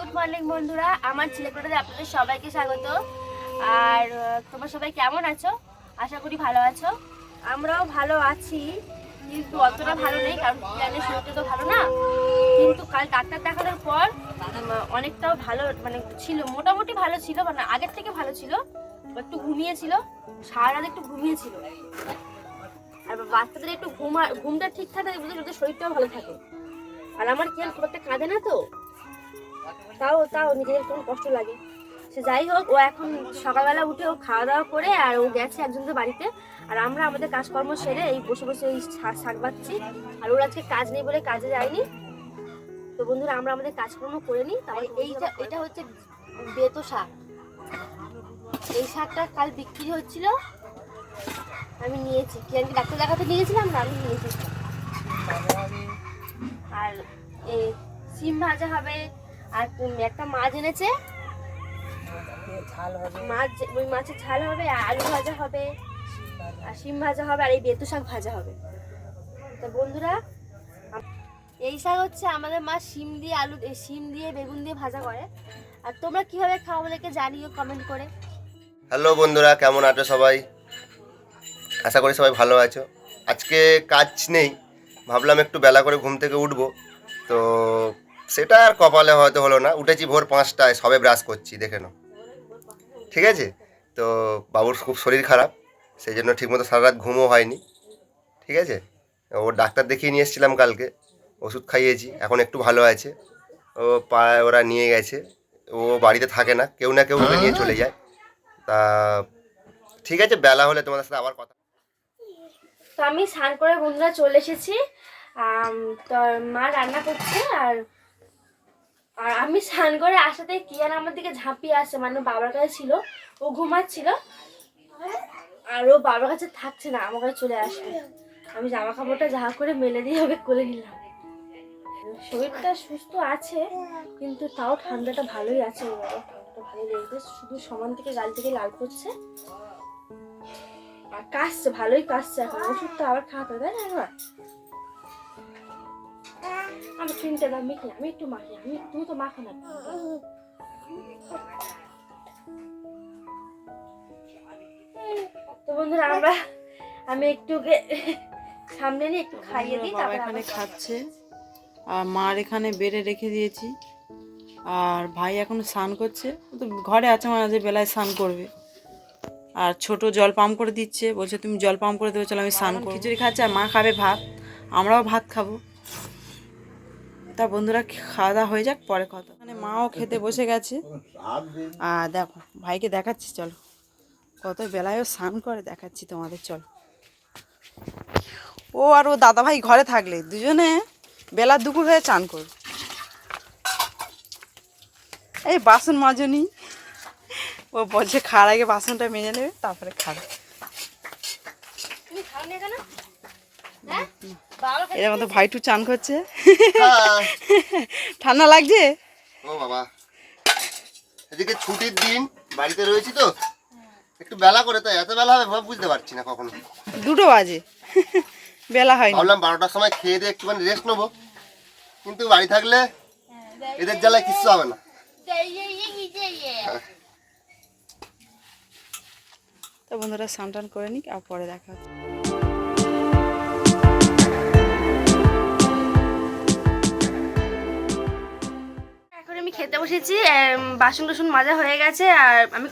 Good morning বন্ধুরা, আমার ছেলেগুলোতে আপনাদের সবাইকে স্বাগত। আর তোমরা সবাই কেমন আছো? আশা করি ভালো আছো। আমরাও ভালো আছি, কিন্তু অতটা ভালো নেই, কারণ প্ল্যানের শরীরটা তো ভালো না। কিন্তু কাল ডাক্তার দেখানোর পর অনেকটাও ভালো মানে ছিল, মোটামুটি ভালো ছিল, মানে আগের থেকে ভালো ছিল। একটু ঘুমিয়েছিল, সারা রাত একটু ঘুমিয়েছিল। আর বাচ্চাদের একটু ঘুমটা ঠিক থাকে, বুঝলে, ওদের শরীরটাও ভালো থাকে। আর আমার কি খুব একটা কাঁদে না তো, তাও নিজেদের কোনো কষ্ট লাগে। সে যাই হোক, ও এখন সকালবেলা উঠে ও খাওয়া দাওয়া করে আর ও গেছে একজনদের বাড়িতে। আর আমরা আমাদের কাজকর্ম সেরে এই বসে বসে এই শাক বাচ্ছি। আর ওর আজকে কাজ নেই বলে কাজে যায়নি। তো বন্ধুরা, আমরা আমাদের কাজকর্ম করে নিই। তাই এটা হচ্ছে বেতো শাক। এই শাকটা কাল বিক্রি হচ্ছিল, আমি নিয়েছি। কি আমি ডাক্তার দেখাতে নিয়েছিলাম না, আমি নিয়েছি। আর এই সিম ভাজা হবে। আর একটা মাছ এনেছে, মাছ, ওই মাছের ঝাল হবে, আর আলু ভাজা হবে, আর শিম ভাজা হবে, আর এই বেতো শাক ভাজা হবে। তো বন্ধুরা, এই শাক হচ্ছে আমাদের মা শিম দিয়ে বেগুন দিয়ে ভাজা করে। আর তোমরা কিভাবে খাও আমাদেরকে জানিও কমেন্ট করে। হ্যালো বন্ধুরা, কেমন আছো সবাই? আশা করি সবাই ভালো আছো। আজকে কাজ নেই, ভাবলাম একটু বেলা করে ঘুম থেকে উঠবো, তো সেটা আর কপালে হয়তো হলো না। উঠেছি ভোর 5টায়, সবে ব্রাশ করছি, দেখে নাও। ঠিক আছে, তো বাবুর খুব শরীর খারাপ, সেই জন্য ঠিকমতো সারা রাত ঘুমও হয়নি। ঠিক আছে, ওর ডাক্তার দেখিয়ে নিয়ে এসেছিলাম কালকে, ওষুধ খাইয়েছি, এখন একটু ভালো আছে। ও পায়ে ওরা নিয়ে গেছে, ও বাড়িতে থাকে না, কেউ না কেউ ওকে নিয়ে চলে যায়। তা ঠিক আছে, বেলা হলে তোমাদের সাথে আবার কথা। তো আমি স্নান করে বন্ধুরা চলে এসেছি। তো মা রান্না করছে। আর আর আমি স্নান করে আসাতে কিয়ান আমার দিকে ঝাঁপিয়ে আসছে, মানে বাবার কাছে ছিল, ও ঘুমাচ্ছিল। আর ও বাবার কাছে থাকছে না, আমার কাছে চলে আসবে। আমি জামা কাপড়টা যা করে মেলে দিয়ে ওকে কোলে নিলাম। শরীরটা সুস্থ আছে, কিন্তু তাও ঠান্ডাটা ভালোই আছে। ঠান্ডাটা ভালোই লেগেছে, শুধু সমান থেকে গাল থেকে লাল করছে। আর কাশছে, ভালোই কাশছে। এখন ওষুধটা আবার খাওয়াতে হবে, তাই না? একবার আমি ক্রিমটা দাম মেখে, আমি একটু মাখি, তুমি তো মাখো না। তো বন্ধুরা, আমি একটু সামনে নিয়ে একটু খাইয়ে দিই, বাবা এখানে খাচ্ছে, আর মার এখানে বেড়ে রেখে দিয়েছি। আর ভাই এখন স্নান করছে, ও তো ঘরে আছে, মাঝে বেলায় স্নান করবে। আর ছোট জল পাম্প করে দিচ্ছে, বলছে তুমি জল পাম্প করে দেবে, চলো আমি স্নান করব। খিচুড়ি খাচ্ছে আর মা খাবে ভাত, আমরাও ভাত খাবো। তা বন্ধুরা, খাওয়া দাওয়া হয়ে যাক, পরে কথা। মানে মাও খেতে বসে গেছে। আর দেখো ভাইকে দেখাচ্ছি, চলো কত বেলায়ও স্নান করে দেখাচ্ছি তোমাদের, চলো। ও আর ও দাদা ভাই ঘরে থাকলে দুজনে বেলা দুপুর হয়ে চান করবে। এই বাসন মাজনি, ও বলছে খাওয়ার আগে বাসনটা মেজে নেবে, তারপরে খাবে। এরকম তো ভাইটু চান করছে। ঠান্ডা লাগছে? ও বাবা, এদিকে ছুটির দিন, বাড়িতে রয়েছি তো, একটু বেলা করে, তাই এত বেলা হবে বুঝতে পারছি না কখনো। 2টো বাজে, বেলা হয়নি। ভাবলাম 12টার সময় খেয়ে দিয়ে একটুখানি রেস্ট নেবো, কিন্তু বাড়ি থাকলে এদের জ্বালায় কিচ্ছু হবে না। তো বন্ধুরা, স্নান টান করে নিক, আর পরে দেখা হচ্ছে। এখন আমি খেতে বসেছি। বাসন টাসন মাজা হয়ে গেছে। আর আমি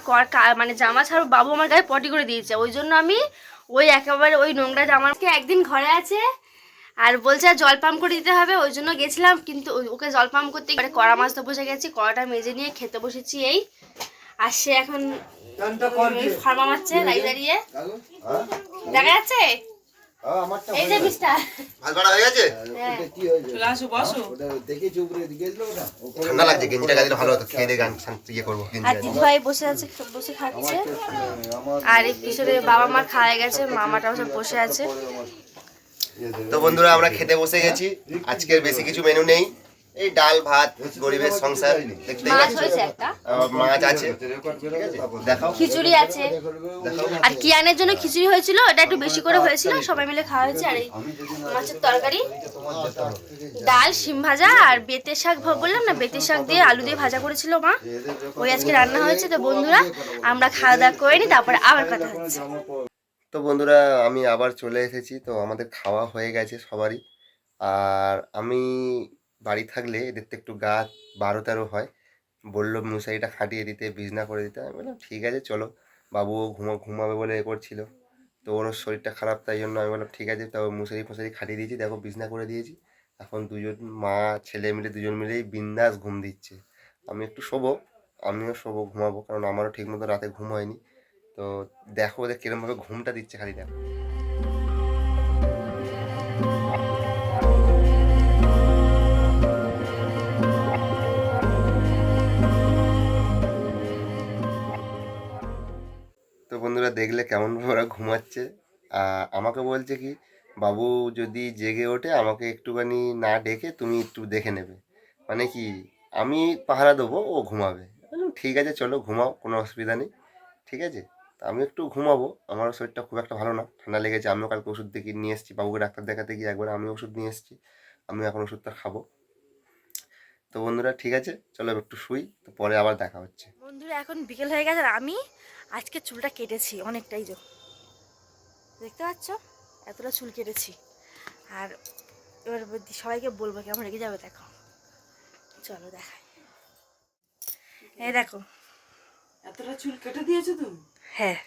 মানে জামা ছাড়ো, বাবু আমার গায়ে পটি করে দিয়েছে, ওই জন্য আমি একেবারে ওই নোংরা জামাকে একদিন ঘরে আছে আর বলছে জল পাম্প করে দিতে হবে, ওই জন্য গেছিলাম। কিন্তু ওকে জল পাম্প করতে কড়া মাছতে বসে গেছি, কড়াটা মেজে নিয়ে খেতে বসেছি। এই আর সে এখন ফার্মা মারছে দাঁড়িয়ে, দেখা যাচ্ছে। এই যে মিস্টার ভাত বাড়া হয়ে গেছে, ঠান্ডা লাগছে, গেঞ্জিটা গাড়িটা ভালো হতো, খেয়ে দিয়ে গান ইয়ে করবো। আর দিদিভাই বসে আছে, বসে খাচ্ছে। আর এই পিছনে বাবা মা খাওয়া গেছে, মামাটাও সব বসে আছে। তো বন্ধুরা, আমরা খেতে বসে গেছি। আজকের বেশি কিছু মেনু নেই, এই ডাল ভাত গরিবের সংসার দেখতেই মাছ পাচ্ছ। হয়েছে একটা, মাছ আছে, ঠিক আছে, দেখাও খিচুড়ি আছে, দেখাও। আর কিয়ানের জন্য খিচুড়ি হয়েছিল, এটা একটু বেশি করে হয়েছিল, সবাই মিলে খাওয়া হয়েছে। আর এই মাছের তরকারি, ডাল, শিম ভাজা আর বেতে শাক, বললাম না বেতে শাক দিয়ে আলু দিয়ে ভাজা করেছিল মা, ওই আজকে রান্না হয়েছে। তো বন্ধুরা আমরা খাওয়া দাওয়া করে নিই, তারপরে আবার কথা হচ্ছে। তো বন্ধুরা আমি আবার চলে এসেছি, তো আমাদের খাওয়া হয়ে গেছে সবারই। আর আমি বাড়ি থাকলে এদের তো একটু গা 12-13 হয়, বললো মশারিটা খাটিয়ে দিতে, বিছনা করে দিতে। আমি বললাম ঠিক আছে চলো, বাবুও ঘুমাবে বলে এ করছিল, তো ওর শরীরটা খারাপ, তাই জন্য আমি বললাম ঠিক আছে, তাও মশারি খাটিয়ে দিয়েছি, দেখো বিছনা করে দিয়েছি। এখন দুজন মা ছেলে মিলে দুজন মিলেই বিন্দাস ঘুম দিচ্ছে। আমি একটু শোবো, আমিও শোবো, ঘুমাবো, কারণ আমারও ঠিক মতো রাতে ঘুম হয়নি। তো দেখো ওদের কিরমভাবে ঘুমটা দিচ্ছে, খালি দেখো। তো বন্ধুরা দেখলে কেমনভাবে ওরা ঘুমাচ্ছে। আমাকে বলছে কি, বাবু যদি জেগে ওঠে আমাকে একটুখানি না ডেকে তুমি একটু দেখে নেবে, মানে কি আমি পাহারা দেবো, ও ঘুমাবে। বললাম ঠিক আছে চলো ঘুমাও, কোনো অসুবিধা নেই, ঠিক আছে। তা আমি একটু ঘুমাবো, আমার শরীরটা খুব একটা ভালো না, ঠান্ডা লেগেছে। আমিও কালকে ওষুধ নিয়ে এসেছি, বাবুকে ডাক্তার দেখাতে গিয়ে একবার আমি ওষুধ নিয়ে এসেছি, আমি এখন ওষুধটা খাবো। তো বন্ধুরা ঠিক আছে চলো একটু শুই, তো পরে আবার দেখা হচ্ছে। বন্ধুরা এখন বিকেল হয়ে গেছে, আর আমি আজকে চুলটা কেটেছি অনেকটাই, দেখতে পাচ্ছ এতটা চুল কেটেছি। আর এবার সবাইকে বলবো, কেমন রেগে যাবে দেখো, চলো দেখাই। এই দেখো, এতটা চুল কেটে দিয়েছো তুমি? হ্যাঁ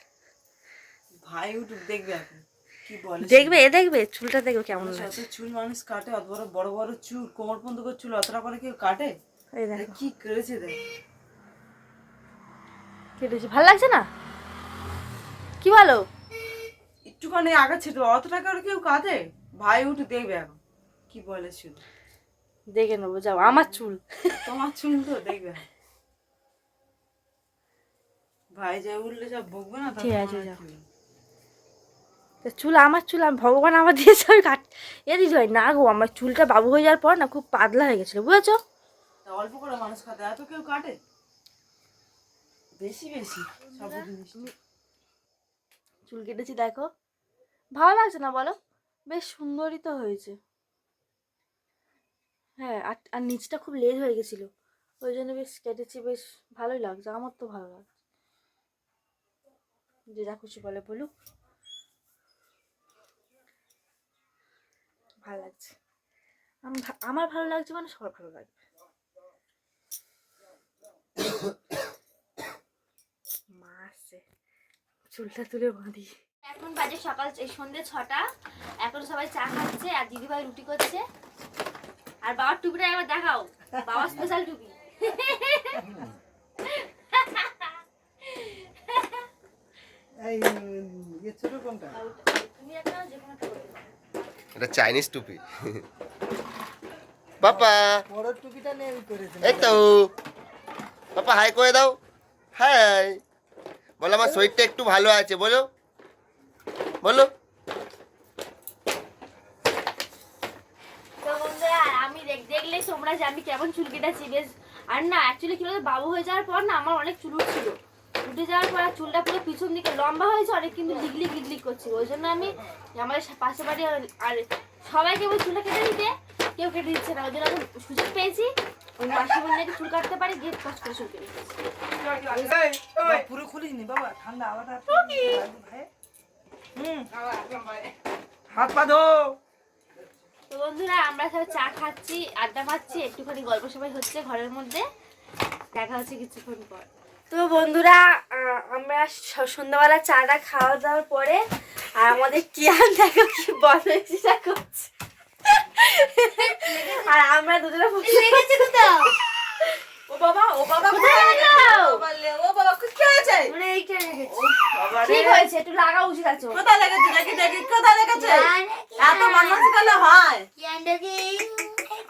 ভাই ইউটিউব দেখবে এখন কি বলে, দেখবে, দেখবে চুলটা দেখবে কেমন অত লাগছে। চুল মানুষ কাটে, অত বড় বড় বড় চুল, কোমর পর্যন্ত করে চুল অতটা করে কেউ কাটে? এই দেখো কি করেছে দেখ, কেটেছি, ভালো লাগছে না? কি ভালো, একটুখানি আগা ছিল, অতটা করে কেউ কাটে? ভাই ইউটিউব দেখবে এখন কি বলে চুল, দেখে নেবো, যাও আমার চুল। তোমার চুল তো দেখবে। ভাই যা উঠলে যা বকবে না, ঠিক আছে, যাও। তা চুল আমার চুল, আমি ভগবান আমার দিয়েছে, আমি কাট এ দিদি ভাই না গো, আমার চুলটা বাবু হয়ে যাওয়ার পর না খুব পাতলা হয়ে গেছিলো, বুঝেছো? অল্প করে মানুষ কাটে, এত কেউ কাটে? বেশি বেশি সব জিনিস। চুল কেটেছি দেখো, ভালো লাগছে না বলো? বেশ সুন্দরই তো হয়েছে। হ্যাঁ, আর নিচটা খুব লেজ হয়ে গেছিলো, ওই জন্য বেশ কেটেছি, বেশ ভালোই লাগছে, আমার তো ভালো লাগছে। যে যা খুশি বলে বলুক, ভালো লাগছে। আমার ভালো লাগছে মানে সবার ভালো লাগবে। মা আসছে, চুলটা তুলে বাঁধি। এখন বাজে সকাল সন্ধ্যে 6টা, এখন সবাই চা খাচ্ছে আর দিদিভাই রুটি করছে। আর বাবার টুপিটা একবার দেখাও, বাবার স্পেশাল টুপি। তুমি একটা যে কোনো একটা করে দাও। এটা চাইনিজ টুপি। পাপা এই তো, পাপা হাই করে দাও, হাই বলো, আমার শরীরটা একটু ভালো আছে, বলো বলো। তো বন্ধুরা আমি দেখলে তোমরা যে আমি কেমন চুল কেটেছি বেশ। আর না অ্যাকচুয়ালি কি বলতো, বাবু হয়ে যাওয়ার পর না আমার অনেক চুল উঠছিল, উঠে যাওয়ার পর আর চুলটা পুরো পিছন দিকে লম্বা হয়েছে অনেক, কিন্তু লিগলিক লিগলিক করছে। ওই জন্য আমি আমাদের পাশে বাড়ি আর সবাইকে ওই চুলটা কেটে দিতে, কেউ কেটে দিচ্ছে না, ওই জন্য আমি সুযোগ পেয়েছি, ওই মাসি বললে চুল কাটতে পারি, গিয়ে কষ্ট করে চুল কেটে দিয়েছি। পুরো খুলিনি বাবা, ঠান্ডা আবার হাত পা ধো। তো বন্ধুরা আমরা সবাই চা খাচ্ছি, আড্ডা মারছি, একটুখানি গল্প সবাই হচ্ছে ঘরের মধ্যে, দেখা হচ্ছে কিছুক্ষণ পর। তো বন্ধুরা আমরা সন্ধ্যাবেলা চাটা খাওয়া দাওয়ার পরে, আর আমাদের কিয়ান দেখো কি বদমাইশিটা করছে, আর আমরা দুজনে ও বাবা ও বাবা, কোথায় লাগাও? ও বাবা কি হয়েছে? মানে এইখানে রেখেছি। ঠিক হয়েছে, একটু লাগা উচিত আছে। কোথায় লেগেছে? দেখি দেখি কোথায় লেগেছে? এত বদমাশি করলে হয়?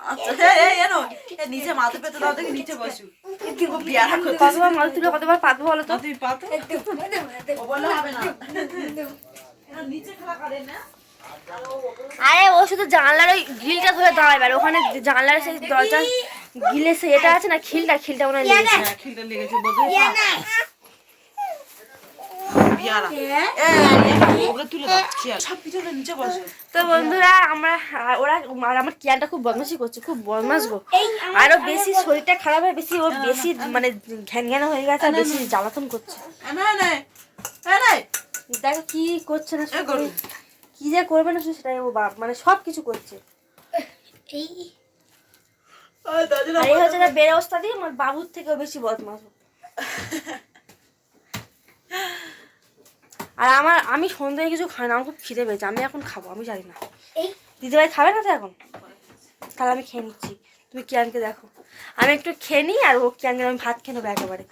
আচ্ছা এই এনো, এ নিচে মাথা পেতে দাও, দেখি নিচে বসু। কি গো বিয়ারা করতে? কতবার মাল তুলে কতবার পাতবো বলো তো? তুই পাতো? ও বলে হবে না। এনো নিচে খেলা করে না? আরে ও শুধু জানলার ওই গ্রিলটা ধরে দাঁড়াবে, আর ওখানে জানলার সেই দরজা গিলেছে, এটা আছে না খিলটা, খিলটা মনে হয় লেগেছে। হ্যাঁ, খিলটা লেগেছে বোধহয়। পেয়ারা। ওগুলো তুলে দাও, চেয়ার। সব কিছু নিচে বসো। তো বন্ধুরা আমরা ওরা আর আমার কিয়ানটা খুব বদমাশি করছে, খুব বদমাশ গো। আরো বেশি শরীরটা খারাপ হয়, বেশি ও বেশি মানে ঘ্যান ঘ্যান হয়ে গেছে, আর বেশি জ্বালাতন করছে। দেখো কি করছে না, কি যে করবে না সেটাই ও বাপ, মানে সব কিছু করছে। আর এই হচ্ছে না বেড়ে অবস্থা দিয়ে আমার বাবুর থেকেও বেশি বদমাশ ও। আর আমি সন্ধ্যায় কিছু খাই না, আমার খুব খিদে পেয়েছে, আমি এখন খাবো, আমি জানি না দিদিভাই খাবে না তো এখন, তাহলে আমি খেয়ে নিচ্ছি। তুমি কিয়ানকে দেখো, আমি একটু খেয়ে নিই, আর ও কিয়ানকে আমি ভাত খেয়ে নেবো একেবারে।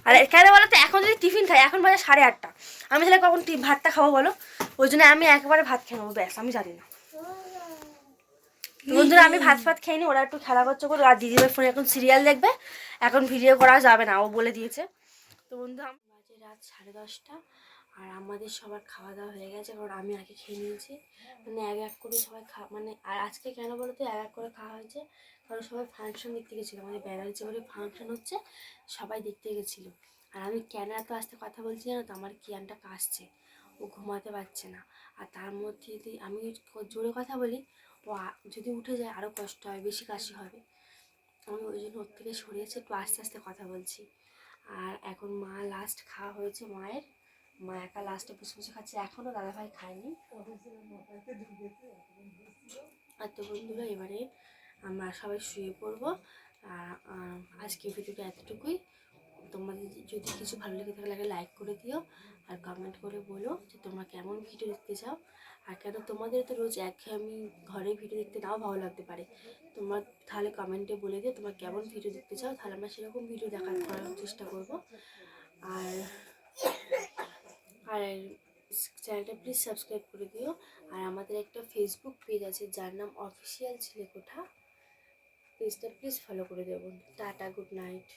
আর কেন বলো তো, এখন যদি টিফিন খাই, এখন বাজে 8:30, আমি তাহলে কখন ভাতটা খাবো বলো? ওই জন্য আমি একেবারে ভাত খেয়ে নেবো, ব্যাস, আমি জানি না। বন্ধুরা আমি ভাত খেয়ে নিই, ওরা একটু খেলা করছে করে, আর দিদিভাই ফোনে এখন সিরিয়াল দেখবে, এখন ভিডিও করা যাবে না, ও বলে দিয়েছে। তো বন্ধু বাজে রাত 10:30, আর আমাদের সবার খাওয়া দাওয়া হয়ে গেছে, কারণ আমি আগে খেয়ে নিয়েছি, মানে এক করে সবাই মানে আর আজকে কেন বলো তো এক করে খাওয়া হয়েছে, কারণ সবাই ফাংশন দেখতে গেছিলো, আমাদের বেড়ার যে বাড়ি ফাংশন হচ্ছে, সবাই দেখতে গেছিলো। আর আমি কেন এত আসতে কথা বলছি জানো তো, আমার কিয়ানটা কাশছে, ও ঘুমাতে পারছে না, আর তার মধ্যে যদি আমি জোরে কথা বলি, ও যদি উঠে যায় আরও কষ্ট হয়, বেশি কাশি হবে। আমি ওই জন্য ওর থেকে সরিয়েছি, একটু আস্তে আস্তে কথা বলছি। আর এখন মা লাস্ট খাওয়া হয়েছে মায়ের, মা একা লাস্টে বসে বসে খাচ্ছে, এখনও দাদাভাই খায়নি। আর তো বন্ধুরা এবারে আমরা সবাই শুয়ে পড়বো। আর আজকে ভিডিওটা এতটুকুই। তোমাদের যদি কিছু ভালো লেগে থাকে লাইক করে দিও, আর কমেন্ট করে বলো যে তোমরা কেমন ভিডিও দেখতে চাও। আর কেন তোমাদের তো রোজ আমি ঘরে ভিডিও দেখতে নাও ভালো লাগতে পারে, তোমরা তাহলে কমেন্টে বলে দিও তোমরা কেমন ভিডিও দেখতে চাও, তাহলে আমরা সেরকম ভিডিও করার চেষ্টা করবো। আর আর চ্যানেলটা প্লিজ সাবস্ক্রাইব করে দিও। আর আমাদের একটা ফেসবুক পেজ আছে যার নাম অফিসিয়াল চিলেকোঠা, পেজটা প্লিজ ফলো করে দেবো। Tata, good night.